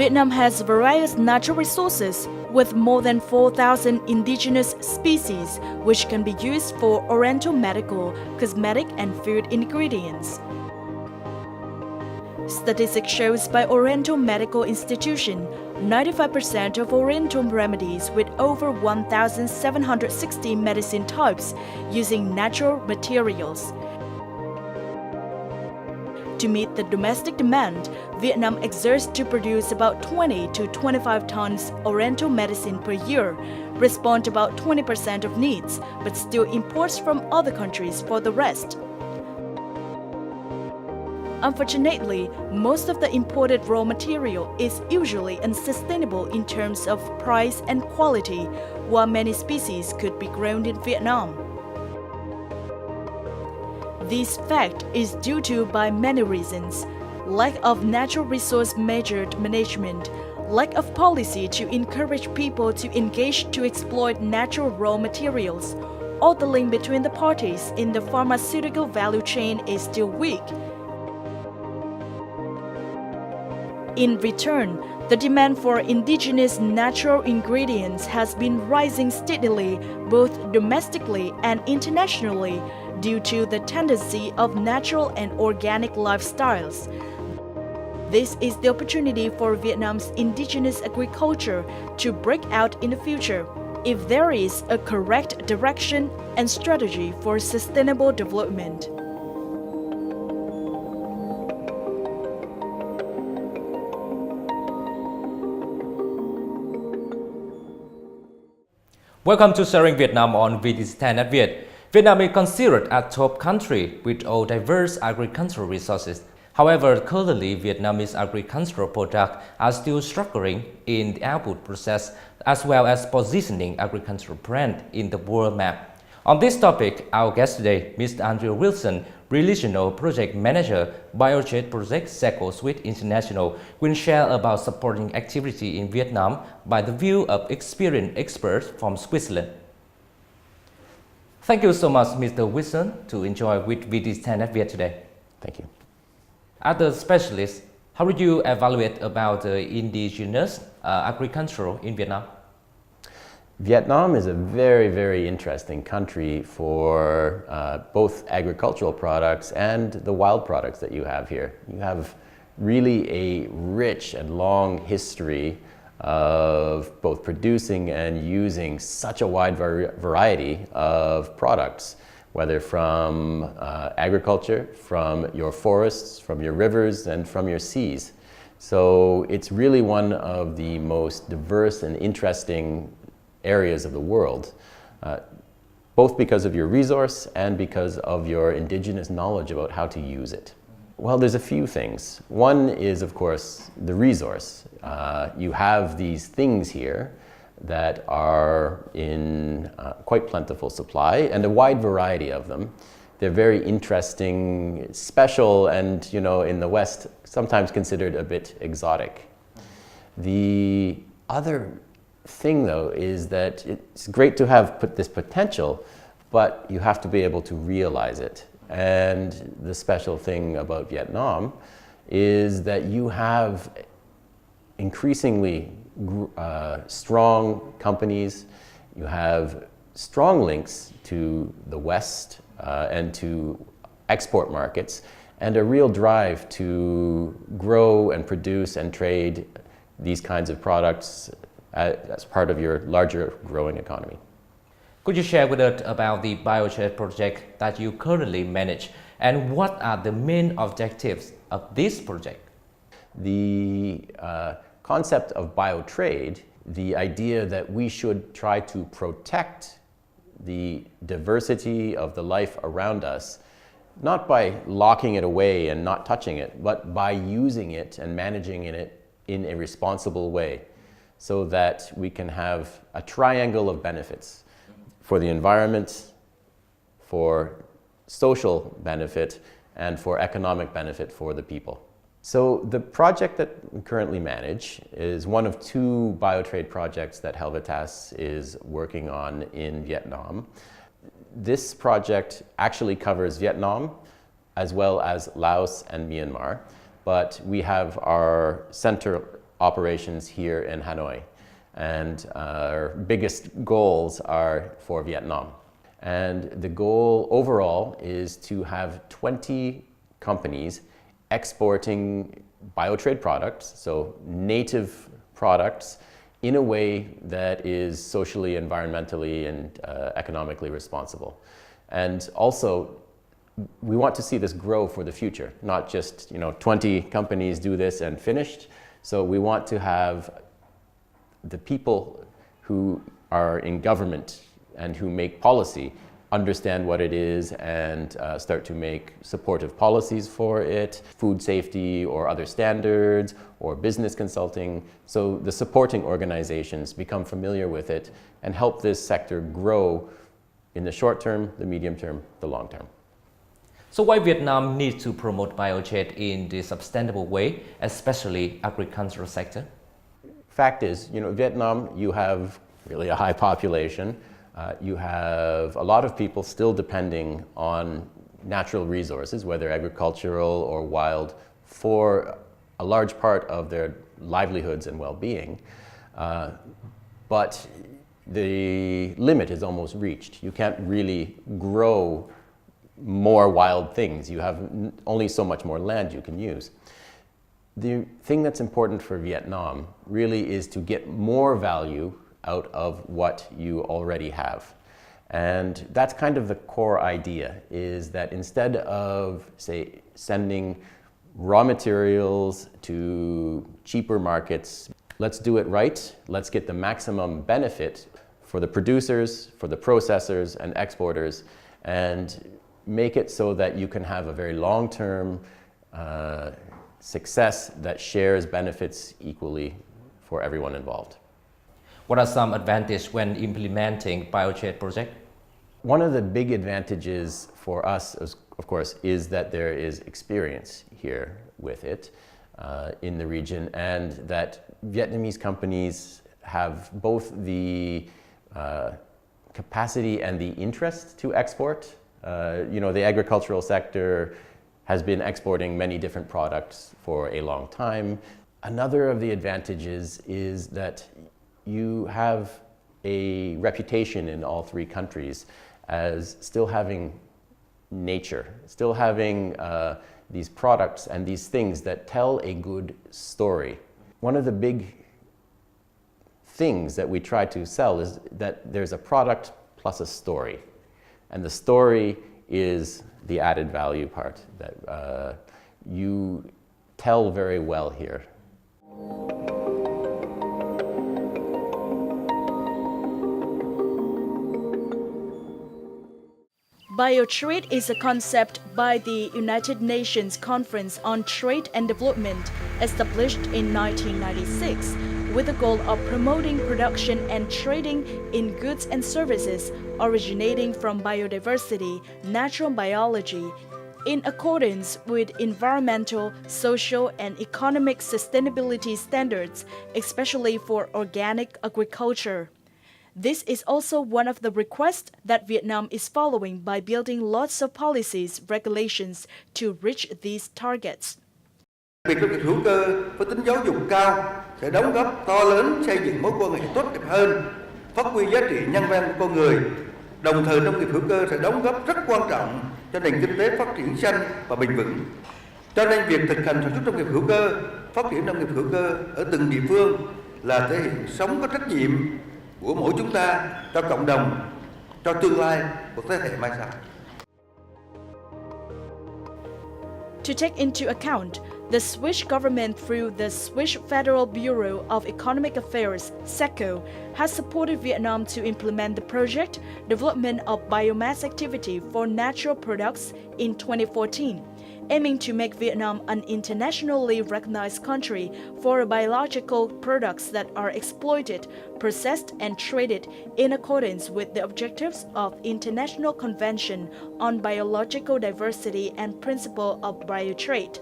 Vietnam has various natural resources with more than 4,000 indigenous species which can be used for oriental medical, cosmetic and food ingredients. Statistics shows by Oriental Medical Institution, 95% of Oriental remedies with over 1,760 medicine types using natural materials. To meet the domestic demand, Vietnam exerts to produce about 20 to 25 tons Oriental medicine per year, respond to about 20% of needs, but still imports from other countries for the rest. Unfortunately, most of the imported raw material is usually unsustainable in terms of price and quality, while many species could be grown in Vietnam. This fact is due to by many reasons: lack of natural resource measured management, lack of policy to encourage people to engage to exploit natural raw materials, or the link between the parties in the pharmaceutical value chain is still weak. In return, the demand for indigenous natural ingredients has been rising steadily both domestically and internationally due to the tendency of natural and organic lifestyles. This is the opportunity for Vietnam's indigenous agriculture to break out in the future if there is a correct direction and strategy for sustainable development. Welcome to Sharing Vietnam on BioTrade NetViet. Vietnam is considered a top country with all diverse agricultural resources. However, currently Vietnamese agricultural products are still struggling in the output process as well as positioning agricultural brand in the world map. On this topic, our guest today, Mr. Andrew Wilson, Regional Project Manager, BioTrade SECO Suite International, will share about supporting activity in Vietnam by the view of experienced experts from Switzerland. Thank you so much, Mr. Wilson, to enjoy with BioTrade NetViet today. Thank you. As a specialist, how would you evaluate about indigenous agriculture in Vietnam? Vietnam is a very, very interesting country for both agricultural products and the wild products that you have here. You have really a rich and long history of both producing and using such a wide variety of products, whether from agriculture, from your forests, from your rivers, and from your seas. So it's really one of the most diverse and interesting areas of the world, both because of your resource and because of your indigenous knowledge about how to use it. Well, there's a few things. One is, of course, the resource. You have these things here that are in quite plentiful supply and a wide variety of them. They're very interesting, special, and, you know, in the West, sometimes considered a bit exotic. The other thing, though, is that it's great to have this potential, but you have to be able to realize it. And the special thing about Vietnam is that you have increasingly strong companies, you have strong links to the West and to export markets, and a real drive to grow and produce and trade these kinds of products as part of your larger growing economy. Could you share with us about the BioTrade project that you currently manage and what are the main objectives of this project? The concept of BioTrade, the idea that we should try to protect the diversity of the life around us, not by locking it away and not touching it, but by using it and managing it in a responsible way, so that we can have a triangle of benefits for the environment, for social benefit, and for economic benefit for the people. So the project that we currently manage is one of two BioTrade projects that Helvetas is working on in Vietnam. This project actually covers Vietnam as well as Laos and Myanmar, but we have our center operations here in Hanoi. And our biggest goals are for Vietnam. And the goal overall is to have 20 companies exporting BioTrade products, so native products, in a way that is socially, environmentally, and economically responsible. And also, we want to see this grow for the future, not just 20 companies do this and finished. So we want to have the people who are in government and who make policy understand what it is and start to make supportive policies for it, food safety or other standards or business consulting. So the supporting organizations become familiar with it and help this sector grow in the short term, the medium term, the long term. So why Vietnam needs to promote BioTrade in the sustainable way, especially agricultural sector? Fact is, Vietnam, you have really a high population. You have a lot of people still depending on natural resources, whether agricultural or wild, for a large part of their livelihoods and well-being. But the limit is almost reached. You can't really grow more wild things. You have only so much more land you can use. The thing that's important for Vietnam really is to get more value out of what you already have. And that's kind of the core idea, is that instead of, say, sending raw materials to cheaper markets, let's do it right. Let's get the maximum benefit for the producers, for the processors and exporters, and make it so that you can have a very long-term success that shares benefits equally for everyone involved. What are some advantages when implementing BioTrade project? One of the big advantages for us, of course, is that there is experience here with it in the region, and that Vietnamese companies have both the capacity and the interest to export. The agricultural sector has been exporting many different products for a long time. Another of the advantages is that you have a reputation in all three countries as still having nature, still having these products and these things that tell a good story. One of the big things that we try to sell is that there's a product plus a story. And the story is the added value part that you tell very well here. BioTrade is a concept by the United Nations Conference on Trade and Development, established in 1996, with the goal of promoting production and trading in goods and services originating from biodiversity, natural biology, in accordance with environmental, social, and economic sustainability standards, especially for organic agriculture. This is also one of the requests that Vietnam is following by building lots of policies, regulations to reach these targets. Việc nông nghiệp hữu cơ có tính giáo dục cao sẽ đóng góp to lớn xây dựng mối quan hệ tốt đẹp hơn, phát huy giá trị nhân văn của con người. Đồng thời nông nghiệp hữu cơ sẽ đóng góp rất quan trọng cho nền kinh tế phát triển xanh và bền vững. Cho nên việc thực hành sản xuất nông nghiệp hữu cơ, phát triển nông nghiệp hữu cơ ở từng địa phương là thể hiện sống có trách nhiệm của mỗi chúng ta cho cộng đồng, cho tương lai của thế hệ mai sau. To take into account, the Swiss government through the Swiss Federal Bureau of Economic Affairs, SECO, has supported Vietnam to implement the project Development of Biomass Activity for Natural Products in 2014, aiming to make Vietnam an internationally recognized country for biological products that are exploited, processed, and traded in accordance with the objectives of International Convention on Biological Diversity and Principle of BioTrade.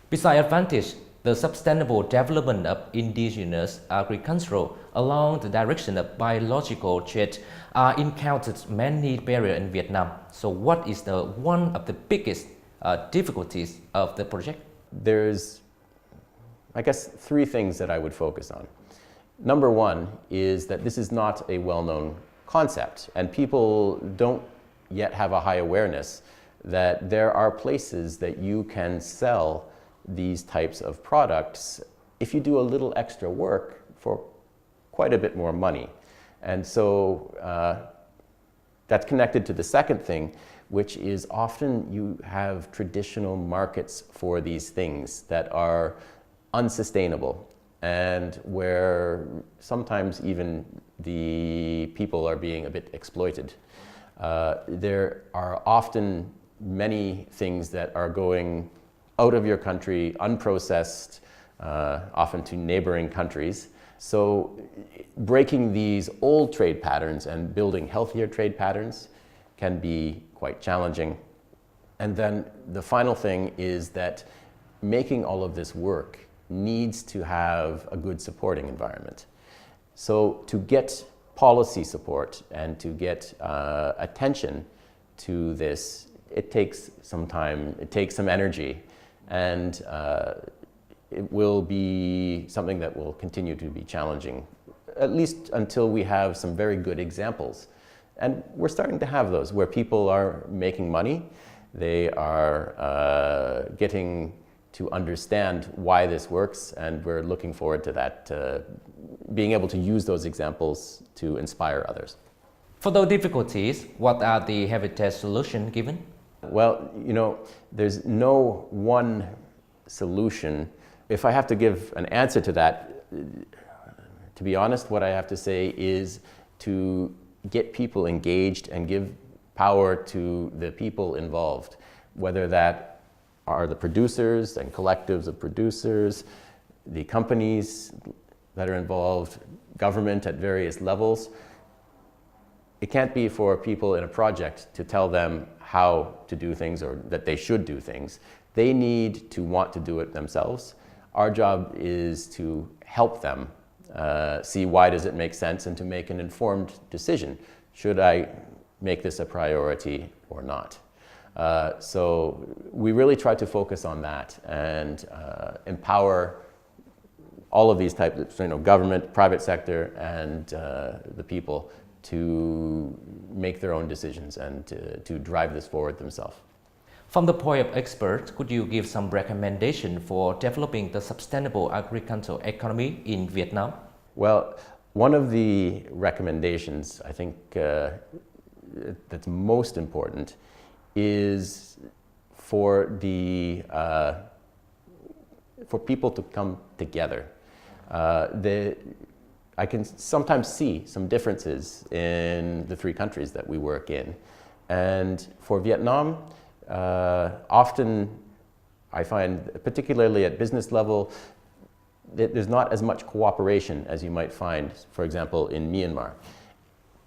Besides advantage, the sustainable development of indigenous agricultural along the direction of biological trade are encountered many barriers in Vietnam. So what is one of the biggest difficulties of the project? There's, I guess, three things that I would focus on. Number one is that this is not a well-known concept, and people don't yet have a high awareness that there are places that you can sell these types of products if you do a little extra work for quite a bit more money. And so that's connected to the second thing, which is often you have traditional markets for these things that are unsustainable and where sometimes even the people are being a bit exploited. There are often many things that are going out of your country, unprocessed, often to neighboring countries. So breaking these old trade patterns and building healthier trade patterns can be quite challenging. And then the final thing is that making all of this work needs to have a good supporting environment. So to get policy support and to get attention to this, it takes some time, it takes some energy, and it will be something that will continue to be challenging, at least until we have some very good examples. And we're starting to have those where people are making money, they are getting to understand why this works, and we're looking forward to that, being able to use those examples to inspire others. For those difficulties, what are the Helvetas solutions given? Well, you know, there's no one solution. If I have to give an answer to that, to be honest, what I have to say is to get people engaged and give power to the people involved, whether that are the producers and collectives of producers, the companies that are involved, government at various levels. It can't be for people in a project to tell them how to do things or that they should do things. They need to want to do it themselves. Our job is to help them see why does it make sense and to make an informed decision. Should I make this a priority or not? So we really try to focus on that and empower all of these types of, government, private sector, and the people to make their own decisions and to drive this forward themselves. From the point of expert, could you give some recommendation for developing the sustainable agricultural economy in Vietnam? Well, one of the recommendations I think that's most important is for people to come together. I can sometimes see some differences in the three countries that we work in. And for Vietnam, often I find, particularly at business level, that there's not as much cooperation as you might find, for example, in Myanmar.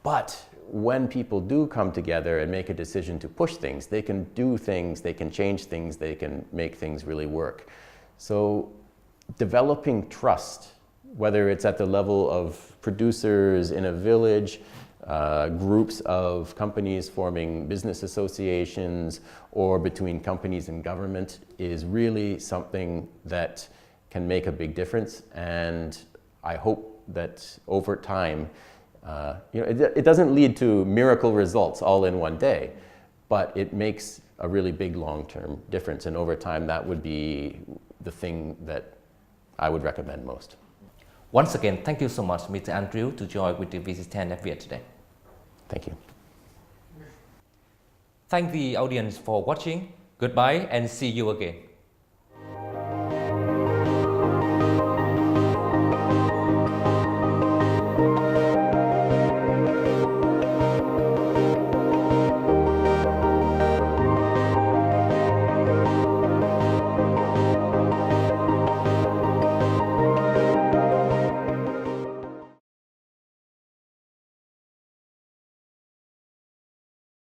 But when people do come together and make a decision to push things, they can do things, they can change things, they can make things really work. So developing trust, whether it's at the level of producers in a village, groups of companies forming business associations, or between companies and government, is really something that can make a big difference. And I hope that over time, it doesn't lead to miracle results all in one day, but it makes a really big long-term difference. And over time, that would be the thing that I would recommend most. Once again, thank you so much, Mr. Andrew, to join with the Visit NetViet today. Thank you. Thank the audience for watching. Goodbye and see you again.